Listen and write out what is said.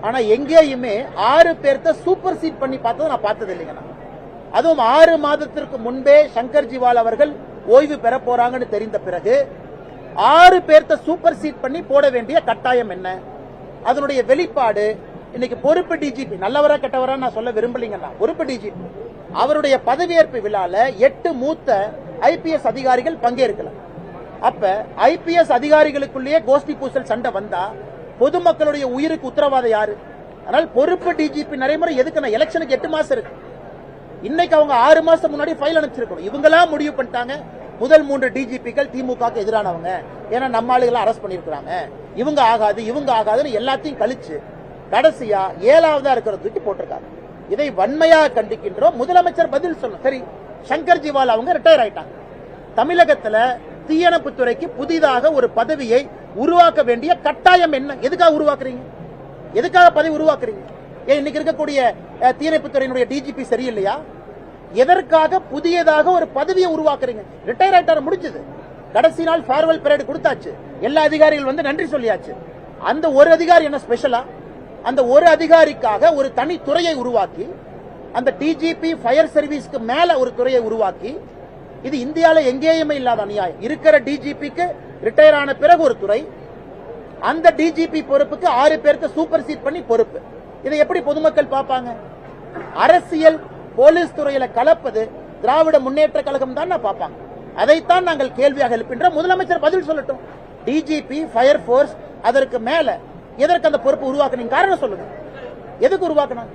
ஆனா எங்கேயுமே 6 பேர்த்த சூப்பர் சீட் பண்ணி பார்த்ததை நான் பார்த்தது இல்லைங்க. அதுவும் 6 மாதத்திற்கு முன்பே சங்கர் ஜிவால் அவர்கள் ஓய்வு பெற போறாங்கன்னு தெரிந்த பிறகு 6 பேர்த்த சூப்பர் சீட் பண்ணி போட வேண்டிய கட்டாயம் என்ன? அதனுடைய வெளிப்பாடு இன்னைக்கு பொறுப்பு டிஜிபி, நல்லவரா கெட்டவரா நான் சொல்ல விரும்பலீங்கன்னா, பொறுப்பு டிஜிபி அவருடைய பதவியேற்பு விழால 8 மூத்த ஐபிஎஸ் அதிகாரிகள் பங்கேற்கலாம். அப்ப ஐபிஎஸ் அதிகாரிகளுக்குள்ளேயே கோஷ்டி பூசல் சண்டை வந்தா பொதுமக்களுடைய உயிருக்கு உத்தரவாதம் யாரு? அதனால் பொறுப்பு டிஜிபி நடைமுறை எதுக்கு? எலெக்ஷனுக்கு 8 மாசம் இருக்கு. இன்னைக்கு அவங்க 6 மாசம் முன்னாடி ஃபைல் அனுப்பிச்சிருக்கணும். இவங்களா முடிவு பண்ணிட்டாங்க முதல் 3 டிஜிபிக்கள் திமுகவுக்கு எதிரானவங்க, ஏன்னா நம்ம ஆளுகளை அரெஸ்ட் பண்ணிருக்காங்க, இவங்க ஆகாதுன்னு எல்லாத்தையும் கழிச்சு கடைசியா 7ஆவதா இருக்கிற தூக்கி போட்டிருக்காங்க. இதை வன்மையாக கண்டிக்கின்றோம். முதலமைச்சர் பதில் சொல்லணும். சரி, சங்கர் ஜிவால் அவங்க ரிட்டையர் ஆயிட்டாங்க. தமிழகத்துல தீயணைப்புத்துறைக்கு புதிதாக ஒரு பதவியை உருவாக்க வேண்டிய கட்டாயம் என்ன? எதுக்காக உருவாக்குறீங்க? எதுக்காக பதவி உருவாக்குறீங்க? ஏன் இன்னைக்கு இருக்கக்கூடிய தீயணைப்புத்துறையினுடைய டிஜிபி சரியில்லையா? எதற்காக புதியதாக ஒரு பதவியை உருவாக்குறீங்க? ரிட்டையர் ஆயிட்டாரு, முடிஞ்சது. கடைசி நாள் ஃபேர்வெல் பரேட் கொடுத்தாச்சு, எல்லா அதிகாரிகள் வந்து நன்றி சொல்லியாச்சு. அந்த ஒரு அதிகாரி என்ன ஸ்பெஷலா? அந்த ஒரு அதிகாரிக்காக ஒரு தனி துறையை உருவாக்கி, அந்த டிஜிபி ஃபயர் சர்வீஸ்க்கு மேல ஒரு துறையை உருவாக்கி, இது இந்தியாவில் எங்கேயுமே இல்லாத அநியாயம். இருக்கிற டிஜிபிக்கு ரிட்டையர் ஆன பிறகு ஒரு துறை, அந்த டிஜிபி பொறுப்புக்கு 6 பேருக்கு சூப்பர் சீட் பண்ணி பொறுப்பு. இதை எப்படி பொதுமக்கள் பார்ப்பாங்க? அரசியல் போலீஸ் துறையில கலப்பது திராவிட முன்னேற்ற கழகம் தான் பார்ப்பாங்க. அதைத்தான் நாங்கள் கேள்வியாக எழுப்பின்றோம். முதலமைச்சர் பதில் சொல்லட்டும். டிஜிபி ஃபயர் போர்ஸ் அதற்கு மேல எதற்கு அந்த பொறுப்பு உருவாக்குனீங்க? காரணம் சொல்லுங்க. எதுக்கு உருவாக்கணும்?